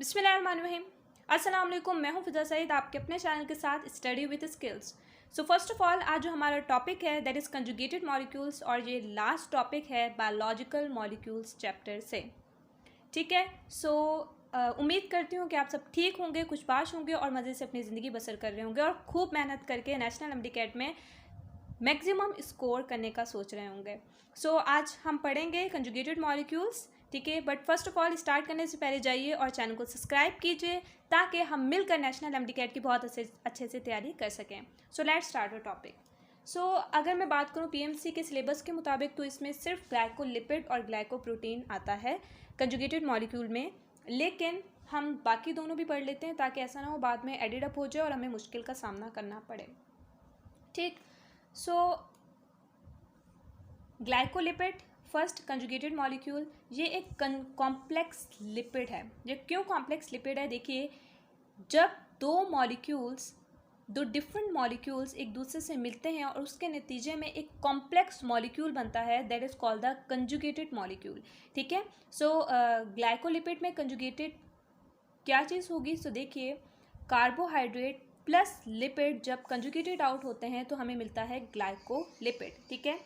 बिस्मिल्लाहिर्रहमानिर्रहीम। अस्सलाम वालेकुम, मैं हूं फिजा सईद आपके अपने चैनल के साथ study with skills. So first of all आज जो हमारा टॉपिक है दैट इज़ कंजुगेटेड मॉलिक्यूल्स और ये लास्ट टॉपिक है बायोलॉजिकल मॉलिक्यूल्स चैप्टर से। ठीक है, सो उम्मीद करती हूँ कि आप सब ठीक होंगे, खुशबाश होंगे और मज़े से अपनी ज़िंदगी बसर कर रहे होंगे और खूब मेहनत करके नेशनल एमडीकैट में मैक्सिमम स्कोर करने का सोच रहे होंगे। सो आज हम पढ़ेंगे कंजुगेटेड मॉलिक्यूल्स, ठीक है। But first of all start करने से पहले जाइए और चैनल को सब्सक्राइब कीजिए ताकि हम मिलकर नेशनल एमडीकैट की बहुत अच्छे से तैयारी कर सकें। So let's start the topic. So अगर मैं बात करूं पीएमसी के सिलेबस के मुताबिक तो इसमें सिर्फ ग्लाइकोलिपिड और ग्लाइकोप्रोटीन आता है कंजुगेटेड मॉलिक्यूल में, लेकिन हम बाकी दोनों भी पढ़ लेते हैं ताकि ऐसा ना हो बाद में एडिड अप हो जाए और हमें मुश्किल का सामना करना पड़े। ठीक, सो ग्लाइकोलिपिड फर्स्ट कंजुगेटेड मॉलिक्यूल, ये एक कॉम्प्लेक्स लिपिड है। ये क्यों कॉम्प्लेक्स लिपिड है? देखिए, जब दो डिफरेंट मॉलिक्यूल्स एक दूसरे से मिलते हैं और उसके नतीजे में एक कॉम्प्लेक्स मॉलिक्यूल बनता है that is called the conjugated molecule. ठीक है, सो ग्लाइकोलिपिड में कंजुगेटेड क्या चीज़ होगी? सो देखिए, कार्बोहाइड्रेट प्लस लिपिड जब कंजुगेटेड आउट होते हैं तो हमें मिलता है ग्लाइकोलिपिड। ठीक है,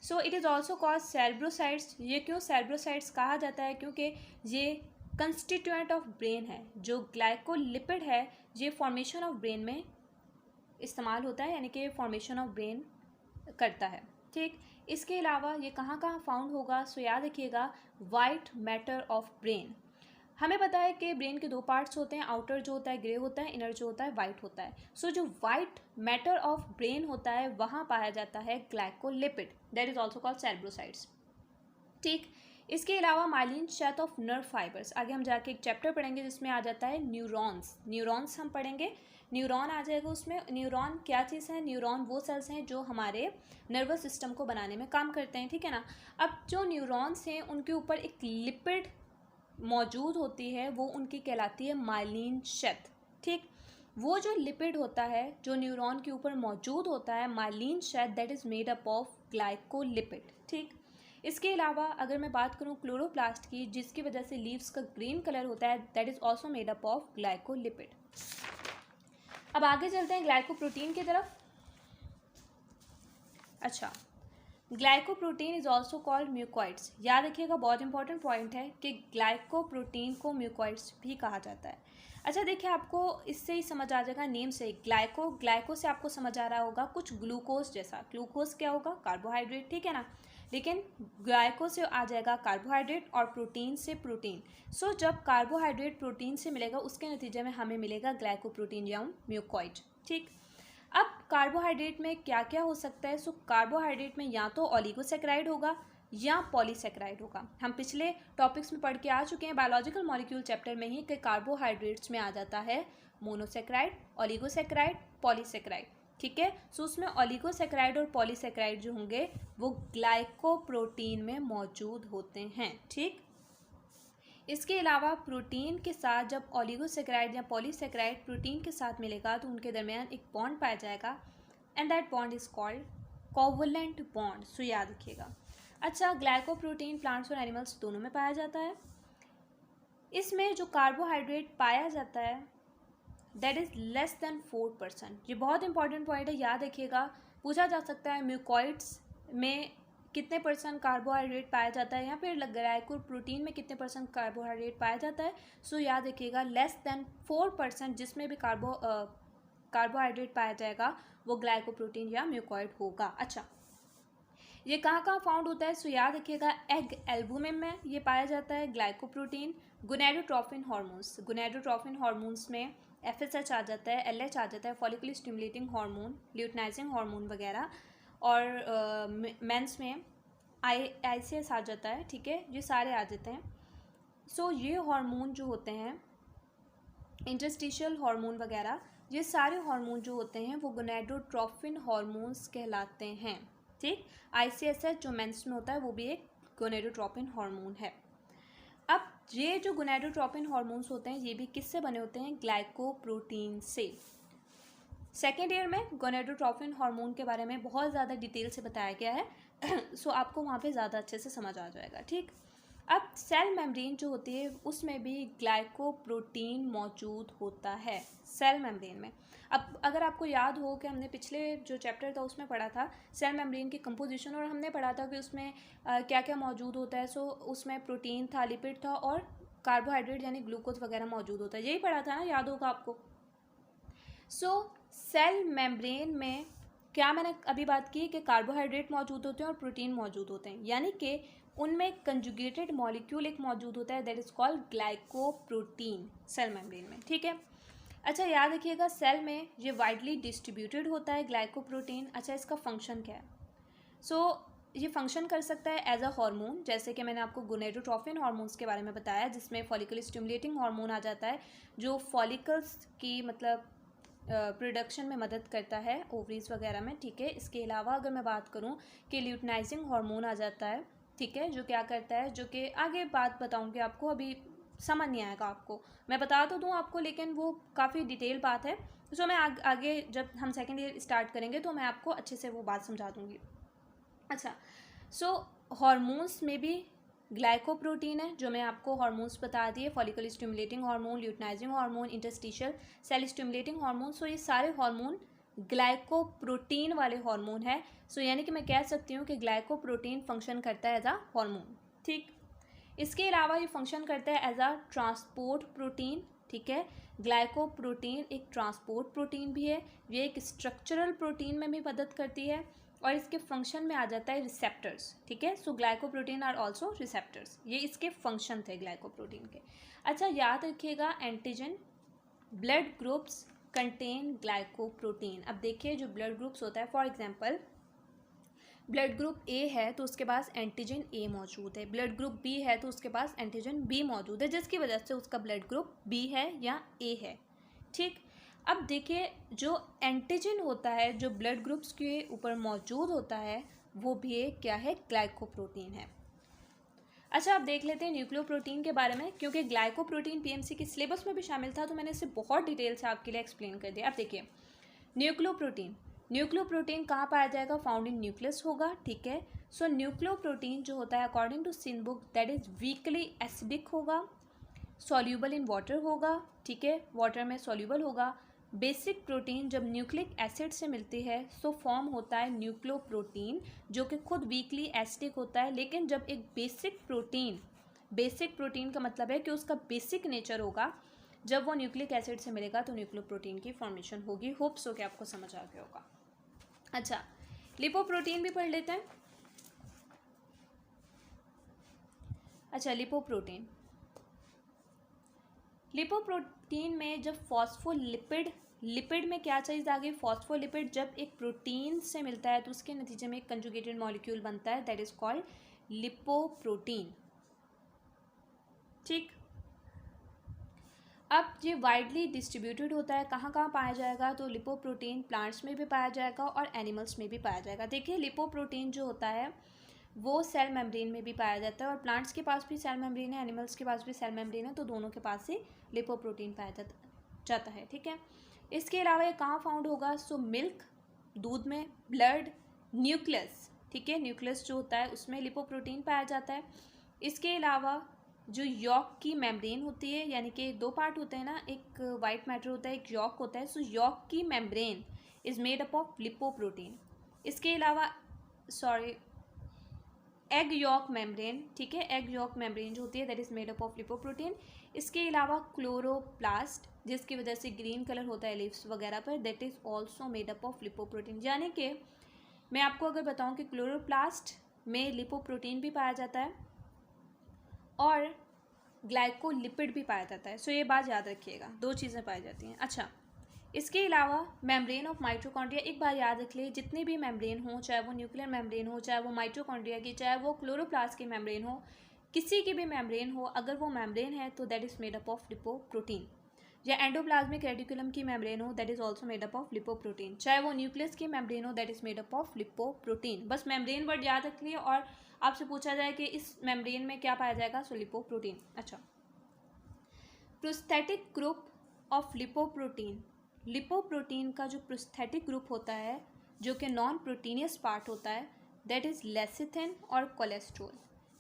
so it is also called cerebrosides. ये क्यों सेरेब्रोसाइट्स कहा जाता है? क्योंकि ये कंस्टिट्यूएंट ऑफ ब्रेन है। जो ग्लाइकोलिपिड है ये फॉर्मेशन ऑफ ब्रेन में इस्तेमाल होता है, यानी कि फॉर्मेशन ऑफ ब्रेन करता है। ठीक, इसके अलावा ये कहाँ कहाँ फाउंड होगा? सो याद रखिएगा, वाइट मैटर ऑफ ब्रेन। हमें पता है कि ब्रेन के दो पार्ट्स होते हैं, आउटर जो होता है ग्रे होता है, इनर जो होता है वाइट होता है। सो जो वाइट मैटर ऑफ ब्रेन होता है वहाँ पाया जाता है glycolipid, that is also called cerebrosides. ठीक, इसके अलावा myelin sheath of nerve fibres, आगे हम जाके एक चैप्टर पढ़ेंगे जिसमें आ जाता है न्यूरॉन्स हम पढ़ेंगे। न्यूरॉन आ जाएगा उसमें। न्यूरॉन क्या चीज़ है? न्यूरॉन वो सेल्स हैं जो हमारे नर्वस सिस्टम को बनाने में काम करते हैं। ठीक है ना। अब जो न्यूरॉन्स हैं उनके ऊपर एक लिपिड मौजूद होती है, वो उनकी कहलाती है माइलिन शेथ। ठीक, वो जो लिपिड होता है जो न्यूरॉन के ऊपर मौजूद होता है myelin sheath, that is made up of glycolipid. ठीक, इसके अलावा अगर मैं बात करूँ क्लोरोप्लास्ट की, जिसकी वजह से लीव्स का ग्रीन कलर होता है, that is also made up of glycolipid. अब आगे चलते हैं ग्लाइकोप्रोटीन की तरफ। अच्छा, ग्लाइकोप्रोटीन इज ऑल्सो कॉल्ड म्यूकॉइड्स। याद रखिएगा, बहुत इंपॉर्टेंट पॉइंट है कि ग्लाइकोप्रोटीन को म्यूकॉइड्स भी कहा जाता है। अच्छा देखिए, आपको इससे ही समझ आ जाएगा नेम से। ग्लाइको से आपको समझ आ रहा होगा कुछ ग्लूकोज जैसा। ग्लूकोज क्या होगा? कार्बोहाइड्रेट, ठीक है ना। लेकिन ग्लाइको से आ जाएगा कार्बोहाइड्रेट और प्रोटीन से प्रोटीन। सो जब कार्बोहाइड्रेट प्रोटीन से मिलेगा उसके नतीजे में हमें मिलेगा ग्लाइकोप्रोटीन या म्यूकॉइड। ठीक, अब कार्बोहाइड्रेट में क्या क्या हो सकता है? सो कार्बोहाइड्रेट में या तो ओलिगोसैकेराइड होगा या पॉलीसैकेराइड होगा। हम पिछले टॉपिक्स में पढ़ के आ चुके हैं बायोलॉजिकल मॉलिक्यूल चैप्टर में ही कि कार्बोहाइड्रेट्स में आ जाता है मोनोसैकेराइड, ओलिगोसैकेराइड, पॉलीसैकेराइड। ठीक है, सो उसमें ओलिगोसैकेराइड और पॉलीसैकेराइड जो होंगे वो ग्लाइकोप्रोटीन में मौजूद होते हैं। ठीक, इसके अलावा प्रोटीन के साथ जब ओलिगोसैकेराइड या पॉलीसैकेराइड प्रोटीन के साथ मिलेगा तो उनके दरमियान एक बॉन्ड पाया जाएगा and that bond is called covalent bond. So याद रखिएगा। अच्छा, ग्लाइकोप्रोटीन प्लांट्स और एनिमल्स दोनों में पाया जाता है। इसमें जो कार्बोहाइड्रेट पाया जाता है दैट इज़ लेस देन 4%। ये बहुत इंपॉर्टेंट पॉइंट है, याद रखिएगा। पूछा जा सकता है म्यूकॉइड्स में कितने परसेंट कार्बोहाइड्रेट पाया जाता है या फिर ग्लाइकोप्रोटीन में कितने परसेंट कार्बोहाइड्रेट पाया जाता है। सो याद रखिएगा, लेस देन 4% जिसमें भी कार्बोहाइड्रेट पाया जाएगा वो ग्लाइकोप्रोटीन या म्यूकॉइड होगा। अच्छा, ये कहाँ कहाँ फाउंड होता है? सो याद रखिएगा, एग एल्बुमिन में ये पाया जाता है ग्लाइकोप्रोटीन। गोनेडोट्रोफिन हार्मोन्स में FSH आ जाता है, LH आ जाता है, follicle stimulating hormone, luteinising hormone वगैरह, और मेंस में ICS आ जाता है। ठीक है, ये सारे आ जाते हैं। सो ये हार्मोन जो होते हैं, इंटरस्टिशियल हार्मोन वगैरह, ये सारे हार्मोन जो होते हैं वो गोनेडोट्रोफिन हार्मोन्स कहलाते हैं। ठीक, ICSH जो मेंस में होता है वो भी एक गोनेडोट्रोफिन हार्मोन है। अब ये जो गोनेडोट्रोफिन हार्मोन्स होते हैं ये भी किससे बने होते हैं? ग्लाइकोप्रोटीन से। सेकेंड ईयर में गोनेडोट्रोफिन हार्मोन के बारे में बहुत ज़्यादा डिटेल से बताया गया है सो आपको वहाँ पे ज़्यादा अच्छे से समझ आ जाएगा। ठीक, अब सेल मेम्ब्रेन जो होती है उसमें भी ग्लाइकोप्रोटीन मौजूद होता है सेल मेम्ब्रेन में। अब अगर आपको याद हो कि हमने पिछले जो चैप्टर था उसमें पढ़ा था सेल मेम्ब्रेन की कंपोजिशन, और हमने पढ़ा था कि उसमें क्या क्या मौजूद होता है। सो उसमें प्रोटीन था, लिपिड था और कार्बोहाइड्रेट यानी ग्लूकोज वगैरह मौजूद होता है, यही पढ़ा था ना, याद होगा आपको। सो सेल मेम्ब्रेन में क्या मैंने अभी बात की कि कार्बोहाइड्रेट मौजूद होते हैं और प्रोटीन मौजूद होते हैं, यानी कि उनमें कंजुगेटेड मॉलिक्यूल एक मौजूद होता है that is called glycoprotein cell membrane में, ठीक है। अच्छा याद रखिएगा सेल में ये वाइडली डिस्ट्रीब्यूटेड होता है ग्लाइकोप्रोटीन। अच्छा इसका फंक्शन क्या है? ये फंक्शन कर सकता है एज अ हार्मोन, जैसे कि मैंने आपको गोनेडोट्रोफिन हार्मोन्स के बारे में बताया जिसमें फॉलिकल स्टिमुलेटिंग हार्मोन आ जाता है जो फॉलिकल्स की मतलब प्रोडक्शन में मदद करता है ओवरीज वगैरह में, ठीक है। इसके अलावा अगर मैं बात करूं कि ल्यूटिनाइजिंग हार्मोन आ जाता है, ठीक है, जो क्या करता है, जो कि आगे बात बताऊंगी आपको, अभी समझ नहीं आएगा आपको, मैं बता तो दूं आपको लेकिन वो काफ़ी डिटेल बात है। सो मैं आगे जब हम सेकेंड ईयर स्टार्ट करेंगे तो मैं आपको अच्छे से वो बात समझा दूंगी। अच्छा सो हार्मोन्स में भी ग्लाइकोप्रोटीन है, जो मैं आपको हार्मोन्स बता दिए, follicle stimulating hormone, luteinising hormone, interstitial cell stimulating hormone. So ये सारे हार्मोन ग्लाइकोप्रोटीन वाले हार्मोन है। सो यानी कि मैं कह सकती हूँ कि ग्लाइकोप्रोटीन फंक्शन करता है एज अ हार्मोन, ठीक। इसके अलावा ये फंक्शन करता है एज अ ट्रांसपोर्ट प्रोटीन, ठीक है। ग्लाइकोप्रोटीन एक ट्रांसपोर्ट प्रोटीन भी है, ये एक स्ट्रक्चरल प्रोटीन में भी मदद करती है और इसके फंक्शन में आ जाता है रिसेप्टर्स, ठीक है। सो ग्लाइकोप्रोटीन आर ऑल्सो रिसेप्टर्स, ये इसके फंक्शन थे ग्लाइकोप्रोटीन के। अच्छा याद रखिएगा antigen blood groups contain glycoprotein. अब देखिए जो ब्लड ग्रुप्स होता है, for example blood group A है तो उसके पास एंटीजन ए मौजूद है, ब्लड ग्रुप बी है तो उसके पास एंटीजन बी मौजूद है, जिसकी वजह से उसका ब्लड ग्रुप बी है या ए है, ठीक। अब देखिए जो एंटीजन होता है जो ब्लड ग्रुप्स के ऊपर मौजूद होता है वो भी क्या है, ग्लाइकोप्रोटीन है। अच्छा अब देख लेते हैं न्यूक्लियोप्रोटीन के बारे में, क्योंकि ग्लाइकोप्रोटीन पीएमसी के सिलेबस में भी शामिल था तो मैंने इसे बहुत डिटेल से आपके लिए एक्सप्लेन कर दिया। अब देखिए न्यूक्लियोप्रोटीन कहाँ पाया जाएगा, फाउंड इन न्यूक्लियस होगा, ठीक है। सो न्यूक्लियोप्रोटीन जो होता है according to sin book that is weakly acidic होगा, सॉल्यूबल इन वाटर होगा, ठीक है, वाटर में सॉल्यूबल होगा। बेसिक प्रोटीन जब न्यूक्लिक एसिड से मिलती है सो फॉर्म होता है न्यूक्लियोप्रोटीन जो कि खुद वीकली एसिडिक होता है, लेकिन जब एक बेसिक प्रोटीन का मतलब है कि उसका बेसिक नेचर होगा, जब वो न्यूक्लिक एसिड से मिलेगा तो न्यूक्लियोप्रोटीन की फॉर्मेशन होगी। होप सो कि आपको समझ आ गया होगा। अच्छा लिपोप्रोटीन भी पढ़ लेते हैं। अच्छा लिपोप्रोटीन में जब लिपिड में क्या चीज़ आ गई, फॉस्फोलिपिड, जब एक प्रोटीन से मिलता है तो उसके नतीजे में एक कंजुगेटेड मॉलिक्यूल बनता है दैट इज कॉल्ड लिपोप्रोटीन, ठीक। अब ये वाइडली डिस्ट्रीब्यूटेड होता है, कहाँ कहाँ पाया जाएगा, तो लिपोप्रोटीन प्लांट्स में भी पाया जाएगा और एनिमल्स में भी पाया जाएगा। देखिए लिपोप्रोटीन जो होता है वो सेल मेम्ब्रेन में भी पाया जाता है और प्लांट्स के पास भी सेल मेम्ब्रेन है, एनिमल्स के पास भी सेल मेम्ब्रेन है, तो दोनों के पास ही लिपोप्रोटीन पाया जाता है, ठीक है। इसके अलावा ये कहाँ फाउंड होगा, सो मिल्क, दूध में, ब्लड, न्यूक्लियस, ठीक है, न्यूक्लियस जो होता है उसमें लिपोप्रोटीन पाया जाता है। इसके अलावा जो यॉक की मेम्ब्रेन होती है, यानी कि दो पार्ट होते हैं ना, एक वाइट मैटर होता है, एक यॉक होता है, सो यॉक की membrane is made up of lipoprotein. इसके अलावा एग यॉक मेम्ब्रेन, ठीक है, एग यॉक मेम्ब्रेन जो होती है that is made up of lipoprotein. इसके अलावा क्लोरोप्लास्ट जिसकी वजह से ग्रीन कलर होता है लीव्स वगैरह पर, that is also made up of lipoprotein. यानी कि मैं आपको अगर बताऊं कि क्लोरोप्लास्ट में लिपोप्रोटीन भी पाया जाता है और ग्लाइकोलिपिड भी पाया जाता है। सो ये बात याद रखिएगा, दो चीज़ें पाई जाती हैं। अच्छा इसके अलावा मेम्ब्रेन ऑफ माइटोकॉन्ड्रिया, एक बार याद रख लिए जितनी भी मेम्ब्रेन हो, चाहे वो न्यूक्लियर मेम्ब्रेन हो, चाहे वो माइटोकॉन्ड्रिया की, चाहे वो क्लोरोप्लास्ट की मेम्ब्रेन हो, किसी की भी मेम्ब्रेन हो, अगर वो मेम्ब्रेन है तो that is made up of lipoprotein. या एंडोप्लाज्मिक रेटिकुलम की मेम्ब्रेन हो that is also made up of lipoprotein, चाहे वो न्यूक्लियस की मेम्ब्रेन हो that is made up of lipoprotein. बस मेम्ब्रेन वर्ड याद रख लिए और आपसे पूछा जाए कि इस मेम्ब्रेन में क्या पाया जाएगा, सो लिपोप्रोटीन। अच्छा प्रोस्थेटिक ग्रुप ऑफ लिपोप्रोटीन का जो प्रोस्थेटिक ग्रुप होता है जो कि नॉन प्रोटीनियस पार्ट होता है दैट इज लेसिथिन और कोलेस्ट्रॉल।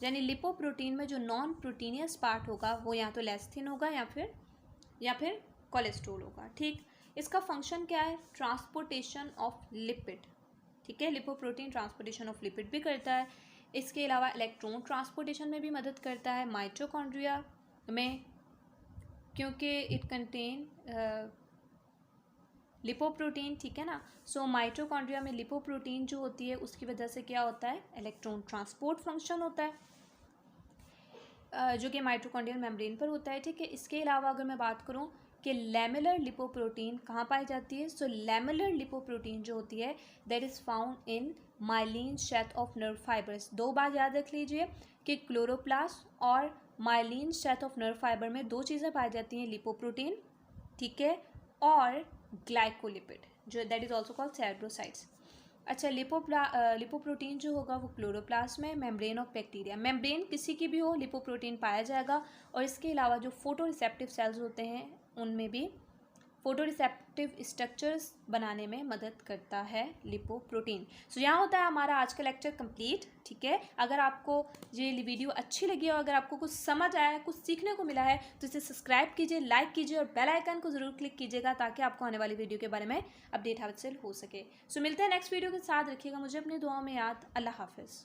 यानी लिपोप्रोटीन में जो नॉन प्रोटीनियस पार्ट होगा वो या तो लेस्थिन होगा या फिर कोलेस्ट्रॉल होगा। ठीक, इसका फंक्शन क्या है? Transportation of lipid. ठीक है, लिपोप्रोटीन ट्रांसपोर्टेशन ऑफ लिपिड भी करता है। इसके अलावा इलेक्ट्रॉन ट्रांसपोर्टेशन में भी मदद करता है माइटोकॉन्ड्रिया में, क्योंकि इट कंटेन लिपोप्रोटीन। ठीक है ना। सो माइटोकॉन्ड्रिया में लिपोप्रोटीन जो होती है उसकी वजह से क्या होता है? इलेक्ट्रॉन ट्रांसपोर्ट फंक्शन होता है, जो कि माइटोकॉन्ड्रियल मेम्ब्रेन पर होता है। ठीक है, इसके अलावा अगर मैं बात करूं कि लेमुलर लिपोप्रोटीन कहाँ पाई जाती है, सो लेमुलर लिपोप्रोटीन जो होती है that is found in myelin sheath of nerve fibres. दो बार याद रख लीजिए कि क्लोरोप्लास्ट और myelin sheath of nerve fibre में दो चीज़ें पाई जाती हैं, लिपोप्रोटीन, ठीक है, और ग्लाइकोलिपिड जो दैट इज़ ऑल्सो कॉल्ड सेरेब्रोसाइट्स। अच्छा, लिपोप्रोटीन जो होगा वो क्लोरोप्लास्ट में, मेम्ब्रेन ऑफ बैक्टीरिया, मेम्ब्रेन किसी की भी हो लिपोप्रोटीन पाया जाएगा। और इसके अलावा जो फोटो रिसेप्टिव सेल्स होते हैं उनमें भी फोटो रिसेप्टिव स्ट्रक्चर्स बनाने में मदद करता है लिपोप्रोटीन। सो यहाँ होता है हमारा आज का लेक्चर कंप्लीट। ठीक है, अगर आपको ये वीडियो अच्छी लगी और अगर आपको कुछ समझ आया, कुछ सीखने को मिला है तो इसे सब्सक्राइब कीजिए, लाइक कीजिए और बेल आइकन को ज़रूर क्लिक कीजिएगा ताकि आपको आने वाली वीडियो के बारे में अपडेट हासिल हो सके। सो मिलते हैं नेक्स्ट वीडियो के साथ। रखिएगा मुझे अपनी दुआओं में याद। अल्लाह हाफिज़।